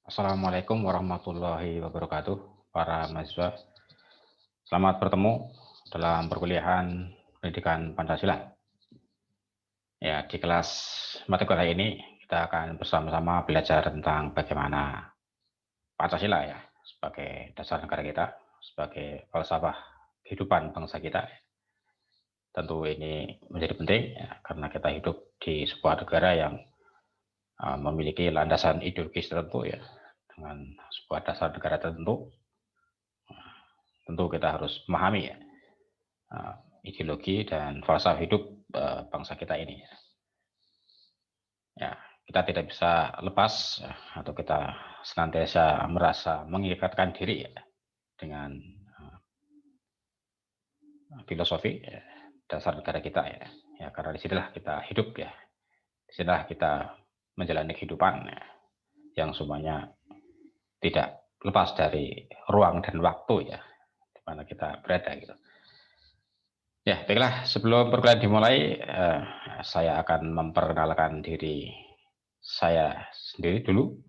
Assalamualaikum warahmatullahi wabarakatuh, para mahasiswa. Selamat bertemu dalam perkuliahan pendidikan Pancasila. Ya, di kelas matematika ini kita akan bersama-sama belajar tentang bagaimana Pancasila ya sebagai dasar negara kita, sebagai falsafah kehidupan bangsa kita. Tentu ini menjadi penting ya, karena kita hidup di sebuah negara yang memiliki landasan ideologis tertentu ya, dengan sebuah dasar negara tertentu. Tentu kita harus memahami ya ideologi dan falsafah hidup bangsa kita ini. Ya, kita tidak bisa lepas atau kita senantiasa merasa mengikatkan diri ya, dengan filosofi ya, dasar negara kita ya. Ya, karena disinilah kita hidup ya, disinilah kita menjalani kehidupan ya, yang semuanya tidak lepas dari ruang dan waktu ya, di mana kita berada gitu. Ya, baiklah. Sebelum perkuliahan dimulai, saya akan memperkenalkan diri saya sendiri dulu.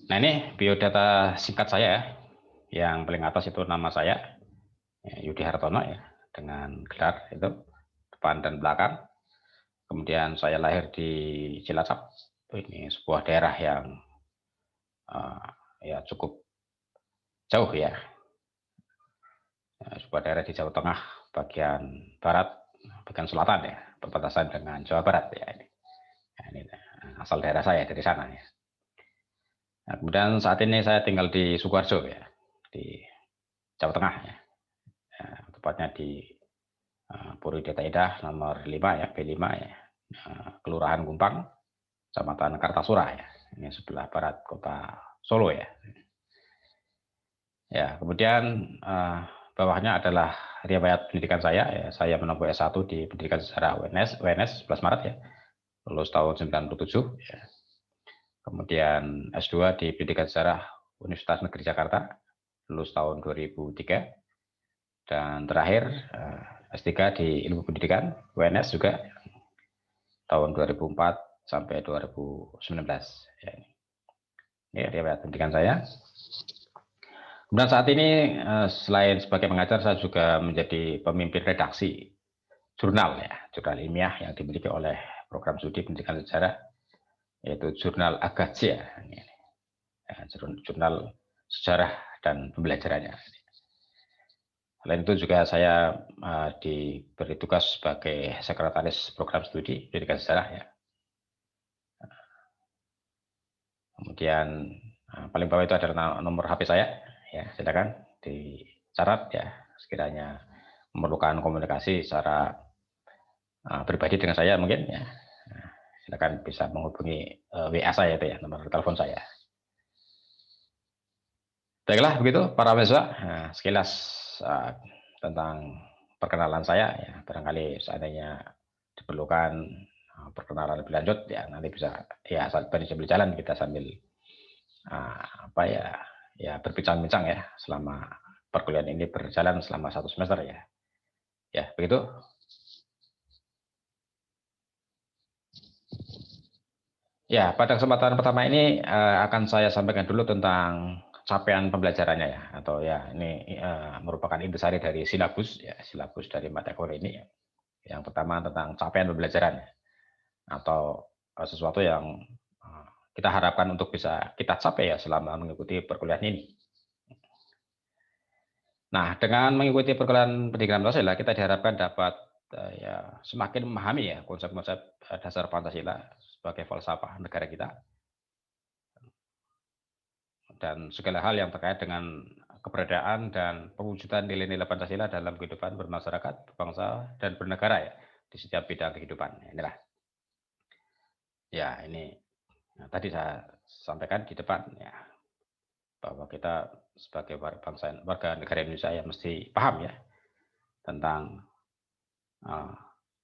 Nah, ini biodata singkat saya ya. Yang paling atas itu nama saya, Yudi Hartono ya, dengan gelar itu depan dan belakang. Kemudian saya lahir di Cilacap. Ini sebuah daerah yang ya cukup jauh ya. Sebuah daerah di Jawa Tengah, bagian barat, bagian selatan ya, perbatasan dengan Jawa Barat ya ini. Nah, ini asal daerah saya dari sana ya. Nah, kemudian saat ini saya tinggal di Sukoharjo ya, di Jawa Tengah ya. Tepatnya di Puri Deta Indah nomor 5 ya, B5 ya. Kelurahan Gumpang, Kecamatan Kartasura ya. Ini sebelah barat kota Solo ya. Ya, kemudian bawahnya adalah riwayat pendidikan saya. Ya, saya menempuh S1 di Pendidikan Sejarah UNS 11 Maret ya. Lulus tahun 97 ya. Kemudian S2 di Pendidikan Sejarah Universitas Negeri Jakarta, lulus tahun 2003. Dan terakhir S3 di Ilmu Pendidikan UNS juga tahun 2004 sampai 2019. Ya, ini riwayat pendidikan saya. Kemudian saat ini selain sebagai pengajar, saya juga menjadi pemimpin redaksi jurnal ya, jurnal ilmiah yang dimiliki oleh program studi pendidikan sejarah, yaitu jurnal Agacia, jurnal sejarah dan pembelajarannya. Selain itu juga saya diberi tugas sebagai sekretaris program studi pendidikan sejarah ya. Kemudian paling bawah itu adalah nomor HP saya, ya silakan dicatat ya, sekiranya memerlukan komunikasi secara pribadi dengan saya mungkin ya, silakan bisa menghubungi WA saya itu ya, nomor telepon saya. Baiklah begitu para mahasiswa, sekilas tentang perkenalan saya ya, barangkali seandainya diperlukan perkenalan lebih lanjut ya, nanti bisa ya sambil jalan kita sambil apa ya berbincang-bincang ya selama perkuliahan ini berjalan selama 1 semester ya. Ya, begitu. Ya, pada kesempatan pertama ini akan saya sampaikan dulu tentang capaian pembelajarannya ya, atau ya ini merupakan intisari dari silabus ya, silabus dari mata kuliah ini ya. Yang pertama tentang capaian pembelajaran atau sesuatu yang kita harapkan untuk bisa kita capai ya selama mengikuti perkuliahan ini. Nah, dengan mengikuti perkuliahan pendidikan Pancasila, kita diharapkan dapat ya semakin memahami ya konsep-konsep dasar Pancasila sebagai falsafah negara kita dan segala hal yang terkait dengan keberadaan dan pewujudan nilai-nilai Pancasila dalam kehidupan bermasyarakat, berbangsa, dan bernegara ya di setiap bidang kehidupan. Inilah ya ini tadi saya sampaikan di depan ya, bahwa kita sebagai warga negara Indonesia ya mesti paham ya tentang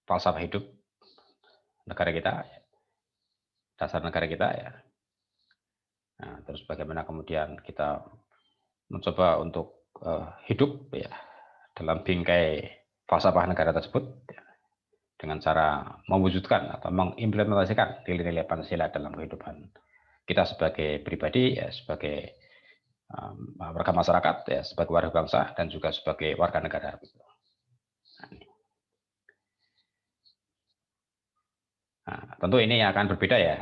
falsafah hidup negara kita dasar negara kita ya. Nah, terus bagaimana kemudian kita mencoba untuk hidup ya dalam bingkai falsafah negara tersebut ya, dengan cara mewujudkan atau mengimplementasikan nilai-nilai Pancasila dalam kehidupan kita sebagai pribadi, ya, sebagai warga masyarakat, ya, sebagai warga bangsa, dan juga sebagai warga negara. Nah, tentu ini akan berbeda ya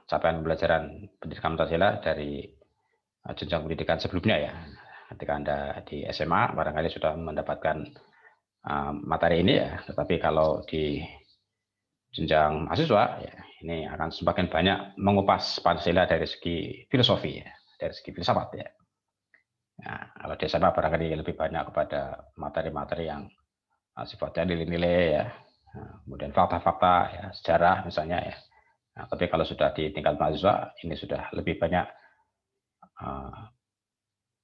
capaian pembelajaran pendidikan Pancasila dari jenjang pendidikan sebelumnya ya. Ketika Anda di SMA barangkali sudah mendapatkan materi ini ya, tetapi kalau di jenjang mahasiswa ya, ini akan semakin banyak mengupas Pancasila dari segi filosofi ya, dari segi filsafat ya. Nah, kalau di SMA barangkali lebih banyak kepada materi-materi yang sifatnya nilai-nilai ya, kemudian fakta-fakta ya, sejarah misalnya ya. Nah, tapi kalau sudah di tingkat mahasiswa ini sudah lebih banyak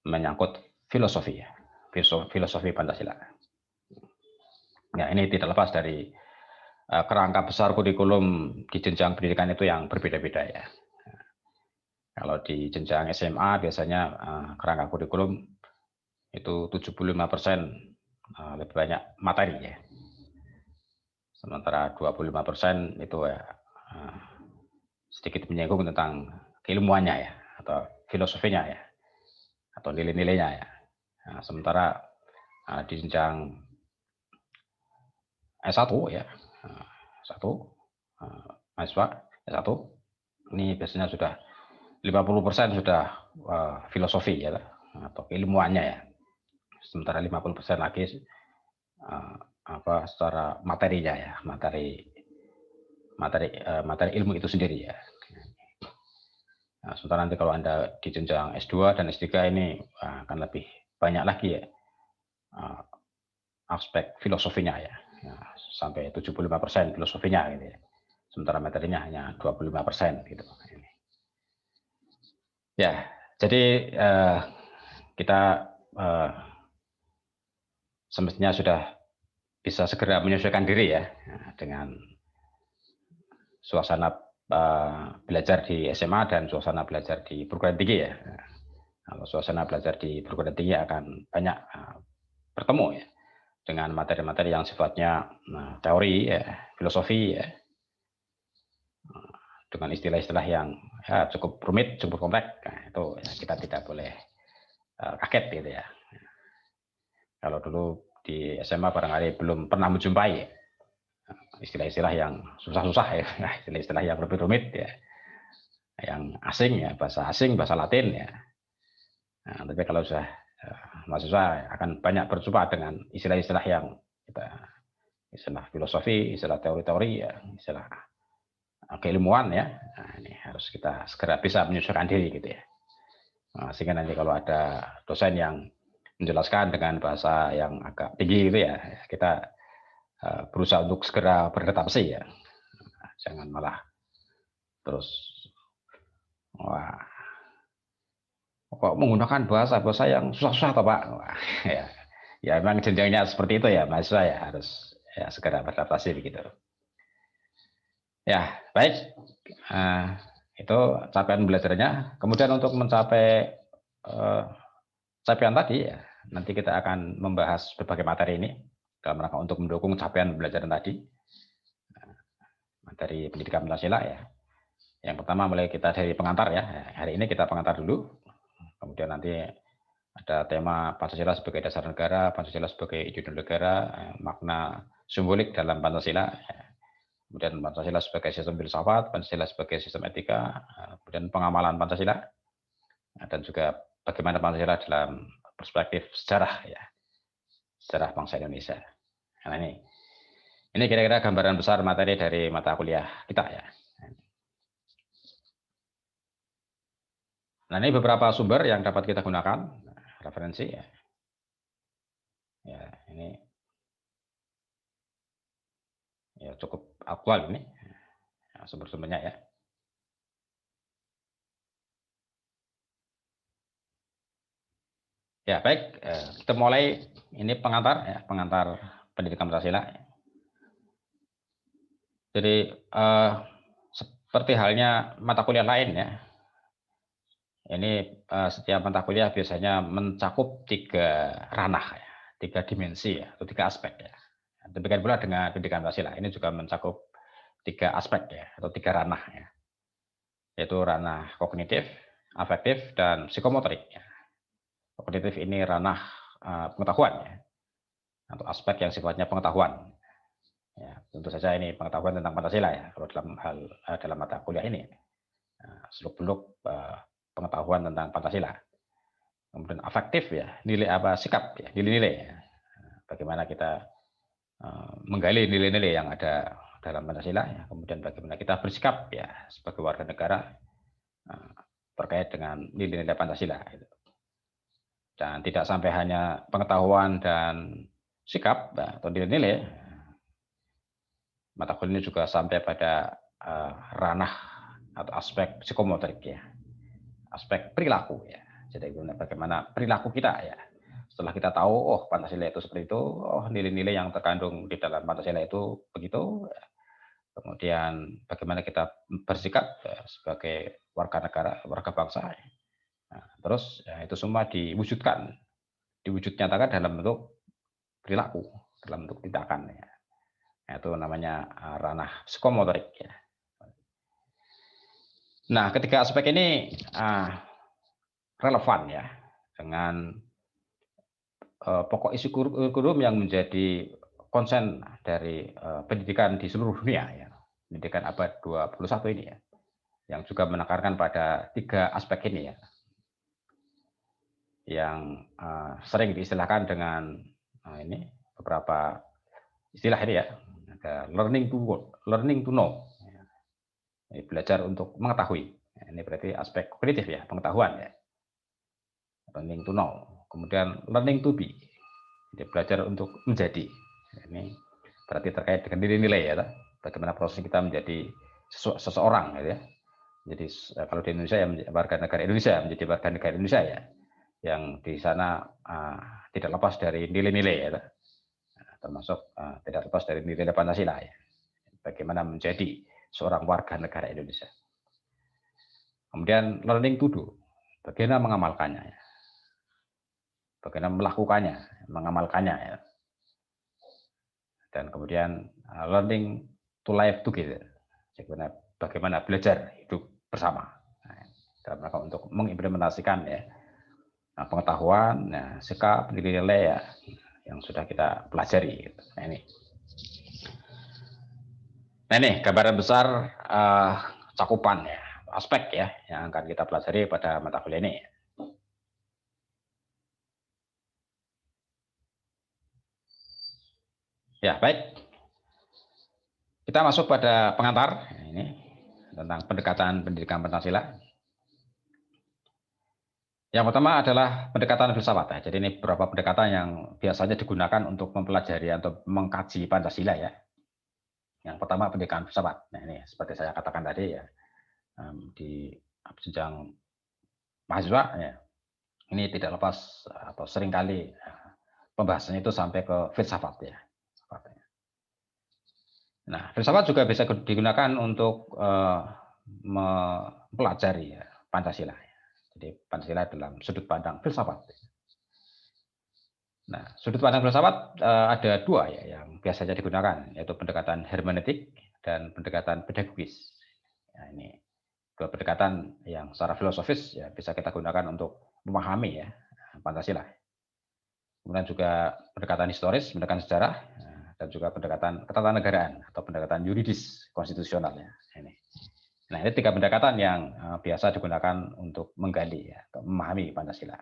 menyangkut filosofi ya, filosofi Pancasila. Ya, ini tidak lepas dari kerangka besar kurikulum di jenjang pendidikan itu yang berbeda-beda ya. Kalau di jenjang SMA biasanya kerangka kurikulum itu 75% lebih banyak materi ya. Sementara 25% itu ya sedikit menyinggung tentang keilmuannya ya, atau filosofinya ya, atau nilai-nilainya ya. Nah, sementara di jenjang S1 ya, S1 mahasiswa S1 ini biasanya sudah 50% sudah filosofi ya, atau keilmuannya ya. Sementara 50% lagi secara materinya ya, materi ilmu itu sendiri ya. Nah, sementara nanti kalau Anda di jenjang S2 dan S3 ini akan lebih banyak lagi ya aspek filosofinya ya. Nah, sampai 75% filosofinya gitu ya. Sementara materinya hanya 25% gitu. Ya, jadi kita semestinya sudah bisa segera menyesuaikan diri ya dengan suasana belajar di SMA dan suasana belajar di perguruan tinggi ya. Kalau suasana belajar di perguruan tinggi akan banyak bertemu ya dengan materi-materi yang sifatnya teori ya, filosofi ya, dengan istilah-istilah yang ya, cukup rumit, cukup kompleks. Nah, itu ya, kita tidak boleh kaget gitu ya. Kalau dulu di SMA barangkali belum pernah menjumpai istilah-istilah yang susah-susah ya, istilah-istilah yang lebih rumit ya, yang asing ya, bahasa asing, bahasa Latin ya. Nah, tapi kalau sudah mahasiswa akan banyak berjumpa dengan istilah-istilah yang istilah filosofi, istilah teori-teori ya, istilah keilmuan ya. Nah, ini harus kita segera bisa menyesuaikan diri gitu ya. Nah, sehingga nanti kalau ada dosen yang menjelaskan dengan bahasa yang agak tinggi gitu ya, kita berusaha untuk segera beradaptasi ya. Jangan malah terus wah kok menggunakan bahasa yang susah-susah toh Pak. Wah, ya memang jenjangnya seperti itu ya mahasiswa ya, harus ya segera beradaptasi begitu. Ya baik, itu capaian belajarnya. Kemudian untuk mencapai capaian tadi ya, nanti kita akan membahas berbagai materi ini dalam rangka untuk mendukung capaian pembelajaran tadi, materi pendidikan Pancasila ya. Yang pertama mulai kita dari pengantar ya. Hari ini kita pengantar dulu. Kemudian nanti ada tema Pancasila sebagai dasar negara, Pancasila sebagai ideologi negara, makna simbolik dalam Pancasila. Kemudian Pancasila sebagai sistem filsafat, Pancasila sebagai sistem etika, kemudian pengamalan Pancasila, dan juga bagaimana Pancasila dalam perspektif sejarah ya, sejarah bangsa Indonesia. Nah ini kira-kira gambaran besar materi dari mata kuliah kita ya. Nah, ini beberapa sumber yang dapat kita gunakan, referensi ya. Ya, ini ya cukup aktual ini ya, sumber-sumbernya ya. Ya, baik, kita mulai ini pengantar ya, pengantar pendidikan Pancasila. Jadi seperti halnya mata kuliah lain ya. Ini setiap mata kuliah biasanya mencakup 3 ranah, ya, 3 dimensi ya, atau 3 aspek ya. Demikian pula dengan pendidikan Pancasila, ini juga mencakup 3 aspek ya, atau 3 ranah ya, yaitu ranah kognitif, afektif, dan psikomotorik. Ya. Kognitif ini ranah pengetahuan ya, atau aspek yang sifatnya pengetahuan. Ya, tentu saja ini pengetahuan tentang Pancasila ya, kalau dalam mata kuliah ini. Seluk-beluk pengetahuan tentang Pancasila. Kemudian afektif ya, nilai apa sikap ya, nilai-nilai ya. Bagaimana kita menggali nilai-nilai yang ada dalam Pancasila ya. Kemudian bagaimana kita bersikap ya sebagai warga negara terkait dengan nilai-nilai Pancasila. Dan tidak sampai hanya pengetahuan dan sikap atau nilai-nilai, mata kuliah ini juga sampai pada ranah atau aspek psikomotorik ya, aspek perilaku ya. Jadi bagaimana perilaku kita ya. Setelah kita tahu, oh Pancasila itu seperti itu, oh nilai-nilai yang terkandung di dalam Pancasila itu begitu. Kemudian bagaimana kita bersikap ya, sebagai warga negara, warga bangsa. Nah, terus ya, itu semua diwujud nyatakan dalam bentuk perilaku, dalam bentuk tindakan. Ya. Nah, itu namanya ranah psikomotorik. Ya. Nah, ketiga aspek ini relevan ya dengan pokok isi kurikulum yang menjadi konsen dari pendidikan di seluruh dunia ya. Pendidikan abad 21 ini ya. Yang juga menekankan pada 3 aspek ini ya. Yang sering diistilahkan dengan ini beberapa istilah ini ya. Ada learning to know. Ya. Ini belajar untuk mengetahui. Ini berarti aspek kognitif ya, pengetahuan ya. Learning to know. Kemudian learning to be. Jadi belajar untuk menjadi. Ini berarti terkait dengan nilai-nilai ya. Bagaimana proses kita menjadi seseorang gitu ya. Jadi kalau di Indonesia ya warga negara Indonesia menjadi warga negara Indonesia ya. Yang di sana tidak lepas dari nilai-nilai ya. Termasuk tidak lepas dari nilai Pancasila ya. Bagaimana menjadi seorang warga negara Indonesia. Kemudian learning to do. Bagaimana mengamalkannya ya. Bagaimana melakukannya, mengamalkannya ya. Dan kemudian learning to live together. Bagaimana belajar hidup bersama. Nah, dalam rangka untuk mengimplementasikan ya pengetahuan, sikap, nilai-nilai ya yang sudah kita pelajari. Nah ini gambaran besar cakupan ya, aspek ya yang akan kita pelajari pada mata kuliah ini. Ya, baik. Kita masuk pada pengantar ini tentang pendekatan pendidikan Pancasila. Yang pertama adalah pendekatan filsafat. Ya. Jadi ini beberapa pendekatan yang biasanya digunakan untuk mempelajari atau mengkaji Pancasila ya. Yang pertama pendekatan filsafat. Nah ini seperti saya katakan tadi ya di jenjang mahasiswa ya. Ini tidak lepas atau seringkali pembahasannya itu sampai ke filsafat ya. Nah, filsafat juga bisa digunakan untuk mempelajari ya, Pancasila. Jadi Pancasila dalam sudut pandang filsafat. Nah, sudut pandang filsafat ada 2 ya yang biasanya digunakan, yaitu pendekatan hermeneutik dan pendekatan pedagogis. Nah, ini 2 pendekatan yang secara filosofis ya bisa kita gunakan untuk memahami ya Pancasila. Kemudian juga pendekatan historis, pendekatan sejarah, dan juga pendekatan ketatanegaraan atau pendekatan yuridis konstitusional ya. Ini. Nah, ini 3 pendekatan yang biasa digunakan untuk menggali ya, atau memahami Pancasila.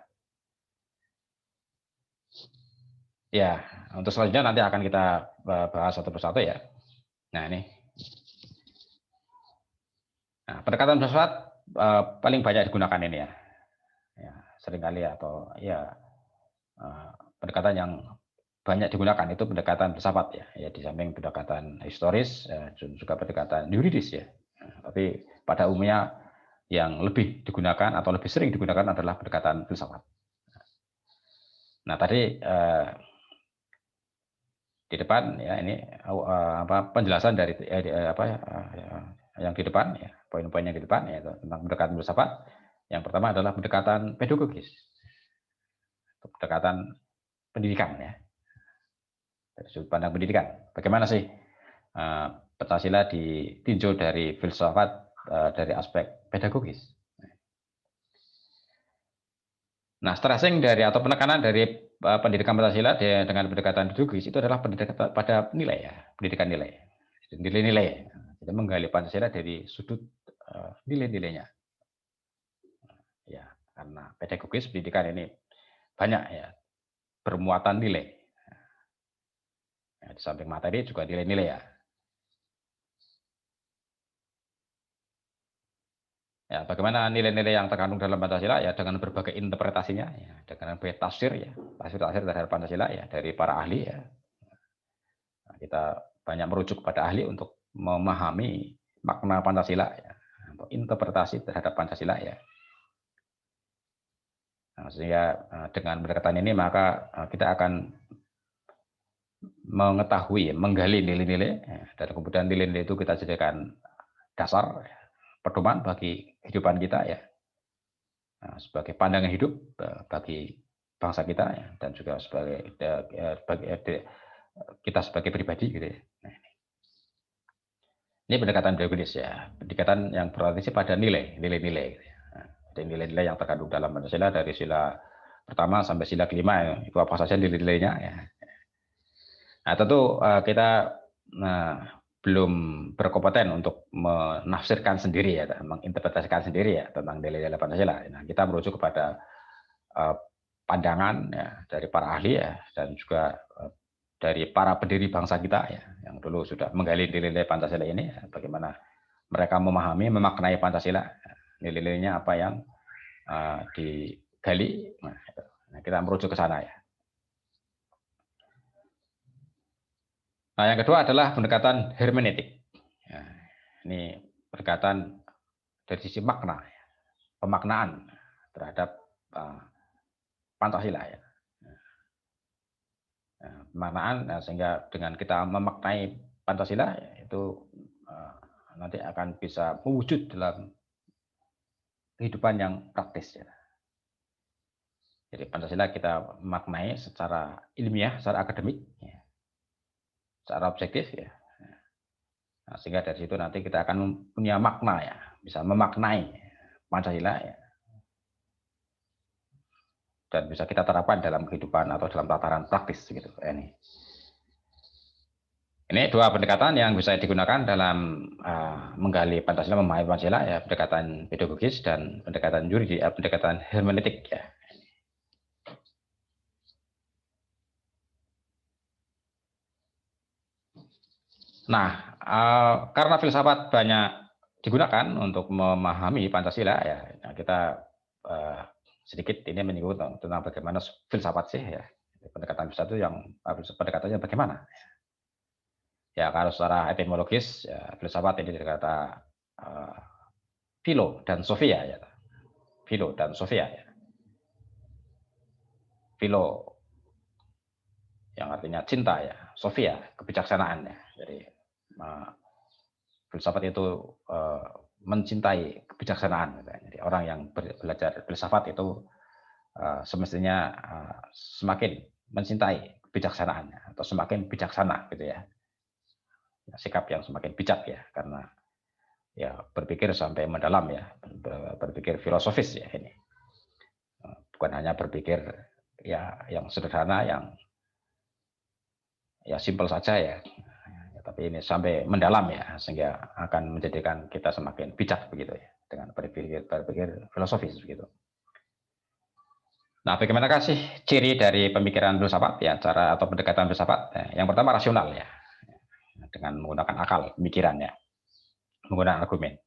Ya, untuk selanjutnya nanti akan kita bahas satu persatu ya. Nah, ini. Nah, pendekatan filsafat paling banyak digunakan ini ya. Ya, seringkali atau ya pendekatan yang banyak digunakan itu pendekatan filsafat ya. Ya di samping pendekatan historis juga pendekatan yuridis ya. Nah, tapi pada umumnya yang lebih digunakan atau lebih sering digunakan adalah pendekatan filsafat. Nah, tadi di depan ya ini penjelasan dari yang di depan, ya, poin-poin yang di depan, yaitu tentang pendekatan filsafat. Yang pertama adalah pendekatan pedagogis, pendekatan pendidikan, ya, dari sudut pandang pendidikan. Bagaimana sih Pancasila ditinjau dari filsafat dari aspek pedagogis? Nah, stressing dari atau penekanan dari pendidikan Pancasila dengan pendekatan pedagogis itu adalah pendidikan pada nilai, ya, pendidikan nilai, nilai-nilai. Jadi menggali Pancasila dari sudut nilai-nilainya. Ya, karena pedagogis pendidikan ini banyak, ya, bermuatan nilai. Ya, di samping materi juga nilai-nilai, ya. Ya, bagaimana nilai-nilai yang terkandung dalam Pancasila, ya, dengan berbagai interpretasinya, ya, dengan berbagai tafsir, ya, tafsir terhadap Pancasila, ya, dari para ahli, ya. Nah, kita banyak merujuk pada ahli untuk memahami makna Pancasila, ya, atau interpretasi terhadap Pancasila, ya. Nah, sehingga dengan pendekatan ini maka kita akan mengetahui, menggali nilai-nilai, ya, dan kemudian nilai-nilai itu kita jadikan dasar, ya, pedoman bagi kehidupan kita, ya, sebagai pandangan hidup bagi bangsa kita, ya, dan juga sebagai kita sebagai pribadi, gitu, ya. Nah, ini pendekatan pedagogis, ya, pendekatan yang berorientasi pada nilai-nilai, gitu, ya. Nah, nilai-nilai yang terkandung dalam Pancasila dari sila pertama sampai sila kelima, ya, itu apa saja nilai-nilainya, ya. Nah, tentu kita belum berkompeten untuk menafsirkan sendiri, ya, menginterpretasikan sendiri, ya, tentang nilai-nilai Pancasila. Nah, kita merujuk kepada pandangan, ya, dari para ahli, ya, dan juga dari para pendiri bangsa kita, ya, yang dulu sudah menggali nilai-nilai Pancasila ini, ya, bagaimana mereka memahami, memaknai Pancasila, nilai-nilainya apa yang digali. Nah, kita merujuk ke sana, ya. Nah, yang kedua adalah pendekatan hermeneutik. Ya, ini pendekatan dari sisi makna, ya, pemaknaan terhadap Pancasila, ya. Pemaknaan, sehingga dengan kita memaknai Pancasila, ya, itu nanti akan bisa mewujud dalam kehidupan yang praktis, ya. Jadi Pancasila kita maknai secara ilmiah, secara akademik, ya, secara objektif, ya. Nah, sehingga dari situ nanti kita akan punya makna, ya, bisa memaknai Pancasila, ya, dan bisa kita terapkan dalam kehidupan atau dalam tataran praktis, gitu. Ini dua pendekatan yang bisa digunakan dalam menggali Pancasila, memahami Pancasila, ya, pendekatan pedagogis dan pendekatan yuridis, pendekatan hermeneutik, ya. Nah, karena filsafat banyak digunakan untuk memahami Pancasila, ya, kita sedikit ini menyinggung tentang bagaimana filsafat sih, ya. Pendekatan filsafat itu yang pendekatannya bagaimana? Ya, kalau secara etimologis, ya, filsafat ini dari kata philo dan sophia, ya. Philo dan sophia, ya. Philo yang artinya cinta, ya. Sophia, kebijaksanaan, ya. Jadi filsafat itu mencintai kebijaksanaan. Jadi orang yang belajar filsafat itu semestinya semakin mencintai kebijaksanaan, atau semakin bijaksana, gitu, ya. Sikap yang semakin bijak, ya, karena, ya, berpikir sampai mendalam, ya, berpikir filosofis, ya, ini. Bukan hanya berpikir, ya, yang sederhana, yang, ya, simpel saja, ya, tapi ini sampai mendalam, ya, sehingga akan menjadikan kita semakin bijak, begitu, ya, dengan berpikir filosofis, begitu. Nah, bagaimanakah sih ciri dari pemikiran filsafat, ya, cara atau pendekatan filsafat? Yang pertama rasional, ya, dengan menggunakan akal pemikiran, ya, menggunakan argumen.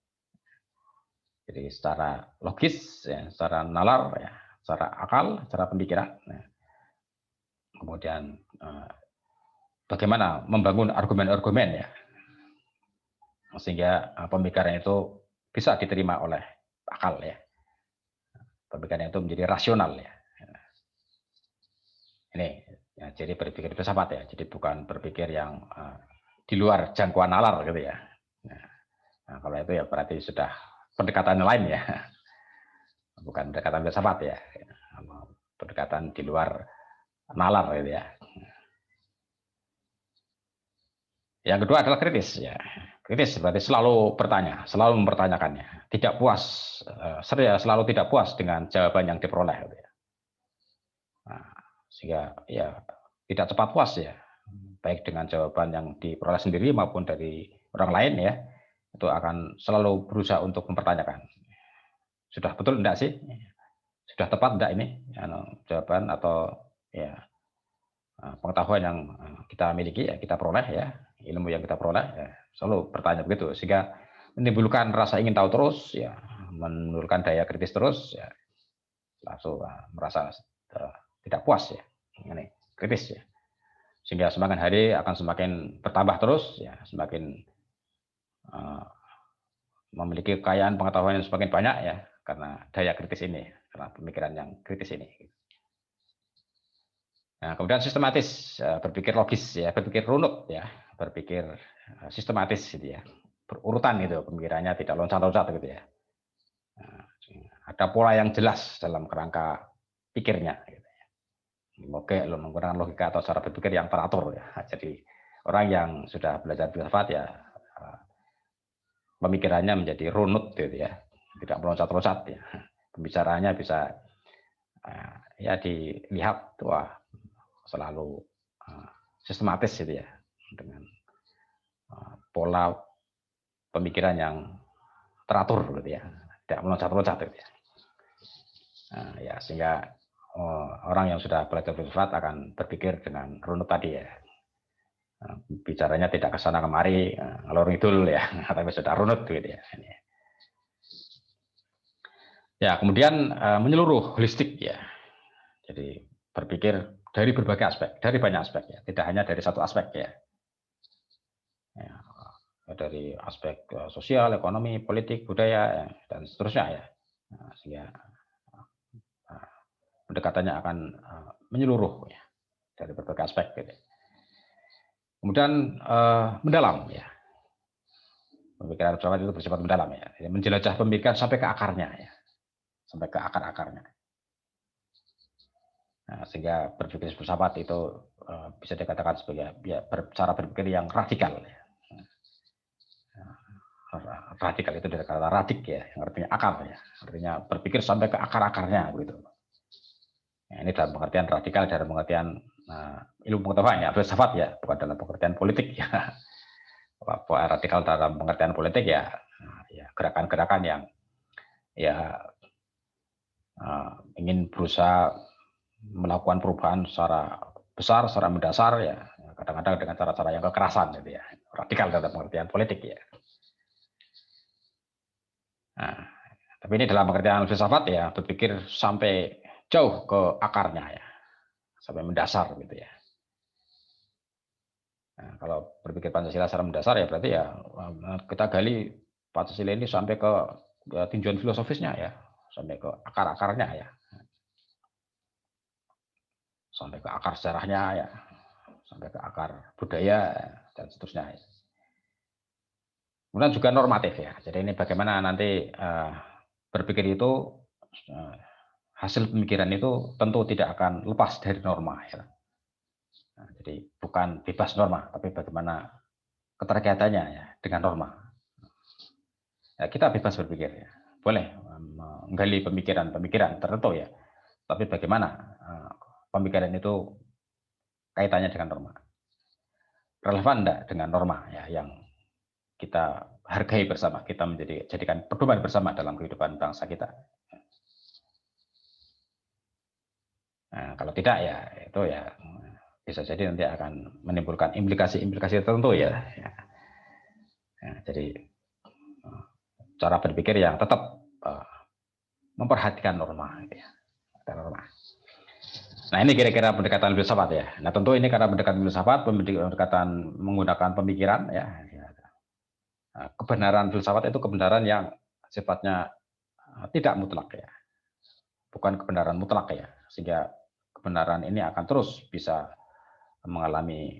Jadi secara logis, ya, secara nalar, ya, secara akal, secara pemikiran. Ya. Kemudian bagaimana membangun argumen-argumen, ya, sehingga pemikiran itu bisa diterima oleh akal, ya. Pemikiran itu menjadi rasional, ya. Ini, ya, jadi berpikir filsafat, ya. Jadi bukan berpikir yang di luar jangkauan nalar, gitu, ya. Nah, kalau itu ya berarti sudah pendekatan lain ya, bukan pendekatan filsafat ya, pendekatan di luar nalar gitu ya. Yang kedua adalah kritis ya. Kritis berarti selalu bertanya, selalu mempertanyakannya, tidak puas, selalu tidak puas dengan jawaban yang diperoleh gitu ya. Nah, sehingga ya tidak cepat puas ya, baik dengan jawaban yang diperoleh sendiri maupun dari orang lain ya, itu akan selalu berusaha untuk mempertanyakan, sudah betul enggak sih, sudah tepat enggak ini jawaban atau ya pengetahuan yang kita miliki ya, kita peroleh ya, ilmu yang kita peroleh ya, selalu bertanya begitu, sehingga menimbulkan rasa ingin tahu terus ya, menimbulkan daya kritis terus ya, langsung merasa tidak puas ya, ini kritis ya, sehingga semakin hari akan semakin bertambah terus ya, semakin memiliki kekayaan pengetahuan yang semakin banyak ya, karena daya kritis ini, karena pemikiran yang kritis ini. Nah, kemudian sistematis, berpikir logis ya, berpikir runut ya, berpikir sistematis gitu ya, berurutan gitu pemikirannya, tidak loncat-loncat gitu ya. Nah, ada pola yang jelas dalam kerangka pikirnya. Gitu ya. Oke, menggunakan logika atau cara berpikir yang teratur ya. Jadi orang yang sudah belajar filsafat ya, pemikirannya menjadi runut gitu ya, tidak meloncat-loncat ya. Pembicaraannya bisa ya dilihat wah selalu sistematis gitu ya, dengan pola pemikiran yang teratur gitu ya, tidak meloncat-loncat gitu ya. Nah, ya sehingga orang yang sudah belajar filsafat akan berpikir dengan runut tadi ya. Bicaranya tidak ke sana kemari, ngalor ngidul ya, tapi sudah runut gitu ya. Ya, kemudian menyeluruh holistik ya. Jadi berpikir dari berbagai aspek, dari banyak aspek ya, tidak hanya dari satu aspek ya. Ya, dari aspek sosial, ekonomi, politik, budaya, dan seterusnya ya. Nah, sehingga pendekatannya akan menyeluruh ya, dari berbagai aspek. Gitu. Kemudian mendalam ya. Pemikiran filsafat itu bersifat mendalam ya. Menjelajah pemikiran sampai ke akarnya ya. Sampai ke akar-akarnya. Nah, sehingga berpikir filsafat itu bisa dikatakan sebagai ya, cara berpikir yang radikal ya. Radikal itu dari kata radik ya, yang artinya akar ya, artinya berpikir sampai ke akar-akarnya begitu. Ya, ini dalam pengertian radikal, dalam pengertian ilmu pengetahuan ya, filsafat ya, bukan dalam pengertian politik ya. Radikal dalam pengertian politik ya, ya gerakan-gerakan yang ya ingin berusaha melakukan perubahan secara besar, secara mendasar ya, kadang-kadang dengan cara-cara yang kekerasan gitu ya, radikal dalam pengertian politik ya. Nah, tapi ini dalam pengertian filsafat ya, berpikir sampai jauh ke akarnya ya, sampai mendasar gitu ya. Nah, kalau berpikir Pancasila secara mendasar ya berarti ya kita gali Pancasila ini sampai ke tinjauan filosofisnya ya, sampai ke akar-akarnya ya, sampai ke akar sejarahnya ya, sampai ke akar budaya dan seterusnya. Ya. Kemudian juga normatif ya. Jadi ini bagaimana nanti berpikir itu hasil pemikiran itu tentu tidak akan lepas dari norma ya. Nah, jadi bukan bebas norma, tapi bagaimana keterkaitannya ya dengan norma. Ya, kita bebas berpikir ya, boleh menggali pemikiran tertentu ya, tapi bagaimana pemikiran itu kaitannya dengan norma, relevan enggak dengan norma ya yang kita hargai bersama, kita jadikan pedoman bersama dalam kehidupan bangsa kita. Nah, kalau tidak ya itu ya bisa jadi nanti akan menimbulkan implikasi-implikasi tertentu ya. Ya, jadi cara berpikir yang tetap memperhatikan norma, gitu ya. Norma. Nah ini kira-kira pendekatan filsafat ya. Nah tentu ini karena pendekatan filsafat, pendekatan menggunakan pemikiran ya. Nah, kebenaran filsafat itu kebenaran yang sifatnya tidak mutlak ya, bukan kebenaran mutlak ya, sehingga kebenaran ini akan terus bisa mengalami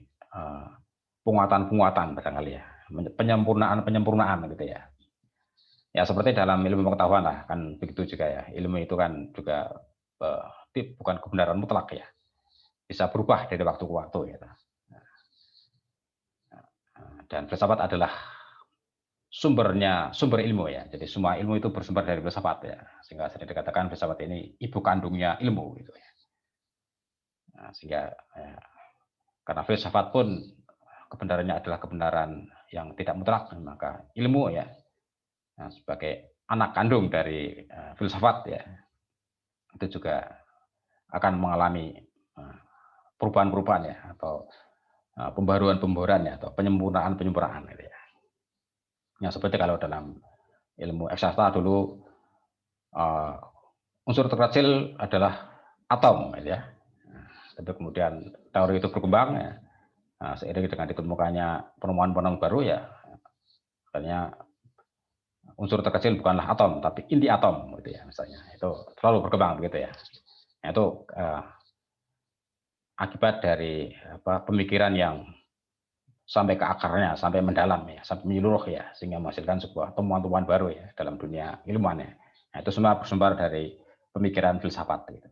penguatan-penguatan barangkali ya, penyempurnaan gitu ya. Ya seperti dalam ilmu pengetahuan lah, kan begitu juga ya. Ilmu itu kan juga bukan kebenaran mutlak ya. Bisa berubah dari waktu ke waktu ya. Dan filsafat adalah sumber ilmu ya. Jadi semua ilmu itu bersumber dari filsafat ya. Sehingga sering dikatakan filsafat ini ibu kandungnya ilmu gitu ya. Nah, sehingga ya, karena filsafat pun kebenarannya adalah kebenaran yang tidak mutlak, maka ilmu ya sebagai anak kandung dari filsafat ya itu juga akan mengalami perubahan-perubahan ya atau pembaruan-pembaruan ya atau penyempurnaan gitu ya. Yang seperti kalau dalam ilmu eksakta dulu unsur terkecil adalah atom gitu ya. Tapi kemudian teori itu berkembang ya. Seiring dengan ditemukannya penemuan-penemuan baru ya, katanya unsur terkecil bukanlah atom tapi inti atom gitu ya misalnya. Itu selalu berkembang begitu ya. Nah, itu akibat dari pemikiran yang sampai ke akarnya, sampai mendalam ya, sampai menyeluruh ya, sehingga menghasilkan sebuah temuan-temuan baru ya dalam dunia ilmuwan ya. Nah, itu semua bersumber dari pemikiran filsafat gitu.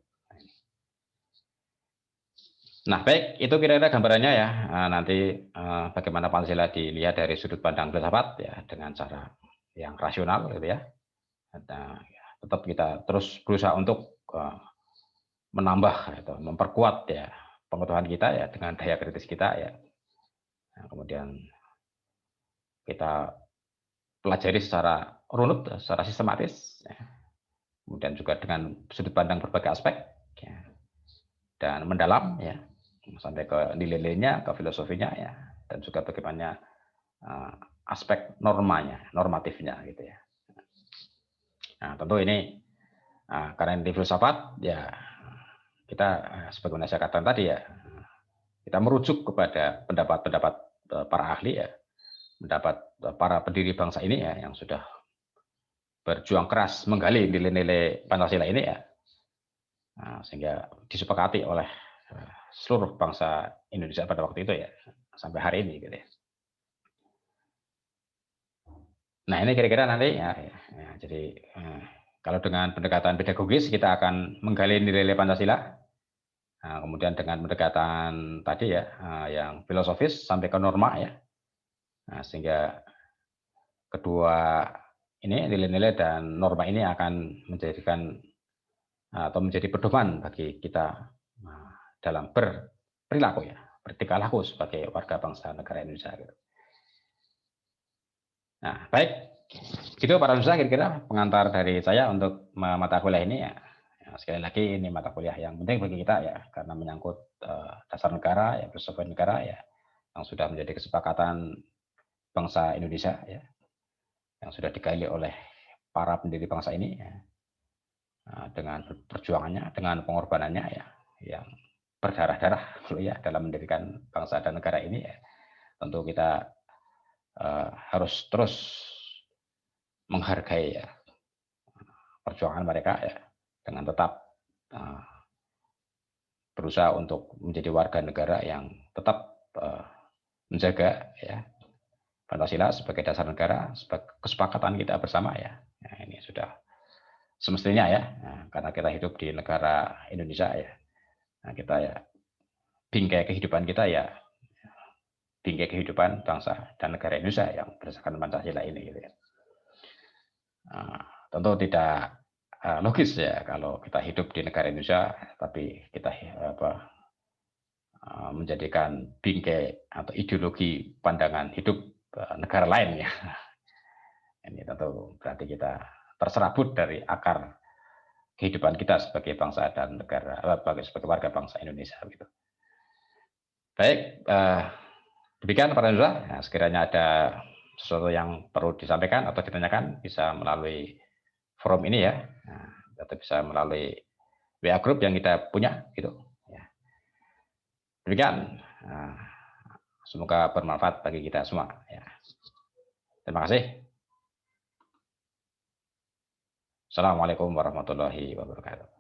Nah, baik, itu kira-kira gambarannya ya. Nanti bagaimana Pancasila dilihat dari sudut pandang filsafat ya dengan cara yang rasional gitu ya. Nah, tetap kita terus berusaha untuk menambah atau memperkuat ya pengetahuan kita ya dengan daya kritis kita ya. Nah, kemudian kita pelajari secara runut, secara sistematis, ya. Kemudian juga dengan sudut pandang berbagai aspek ya. Dan mendalam ya sampai ke nilai-nilainya, ke filosofinya ya, dan juga bagaimana aspek normanya, normatifnya gitu ya. Nah, tentu ini karena di filsafat ya kita sebagaimana saya katakan tadi ya, kita merujuk kepada pendapat-pendapat para ahli ya, pendapat para pendiri bangsa ini ya yang sudah berjuang keras menggali nilai-nilai Pancasila ini ya, sehingga disepakati oleh seluruh bangsa Indonesia pada waktu itu ya sampai hari ini gitu ya. Nah ini kira-kira nanti ya, jadi kalau dengan pendekatan pedagogis kita akan menggali nilai-nilai Pancasila, kemudian dengan pendekatan tadi ya yang filosofis sampai ke norma ya, sehingga kedua ini nilai-nilai dan norma ini akan menjadikan atau menjadi pedoman bagi kita dalam berperilaku ya, bertingkah laku sebagai warga bangsa negara Indonesia. Gitu. Nah, baik, gitu para pemirsa kira-kira pengantar dari saya untuk mata kuliah ini ya. Sekali lagi ini mata kuliah yang penting bagi kita ya, karena menyangkut dasar negara ya, filsafat negara ya, yang sudah menjadi kesepakatan bangsa Indonesia ya, yang sudah digali oleh para pendiri bangsa ini ya, dengan perjuangannya, dengan pengorbanannya ya, yang berdarah-darah ya dalam mendirikan bangsa dan negara ini ya. Tentu kita harus terus menghargai ya perjuangan mereka ya dengan tetap berusaha untuk menjadi warga negara yang tetap menjaga ya Pancasila sebagai dasar negara, sebagai kesepakatan kita bersama ya. Nah, ini sudah semestinya ya, karena kita hidup di negara Indonesia ya. Nah, kita ya bingkai kehidupan kita ya bingkai kehidupan bangsa dan negara Indonesia yang berdasarkan Pancasila ini gitu ya. Tentu tidak logis ya kalau kita hidup di negara Indonesia tapi kita menjadikan bingkai atau ideologi pandangan hidup negara lain ya. Ini tentu berarti kita terserabut dari akar kehidupan kita sebagai bangsa dan negara, sebagai warga bangsa Indonesia gitu. Baik, demikian para pemirsa. Nah, sekiranya ada sesuatu yang perlu disampaikan atau ditanyakan bisa melalui forum ini ya, atau bisa melalui WA group yang kita punya gitu. Ya. Demikian, semoga bermanfaat bagi kita semua. Ya. Terima kasih. Assalamualaikum warahmatullahi wabarakatuh.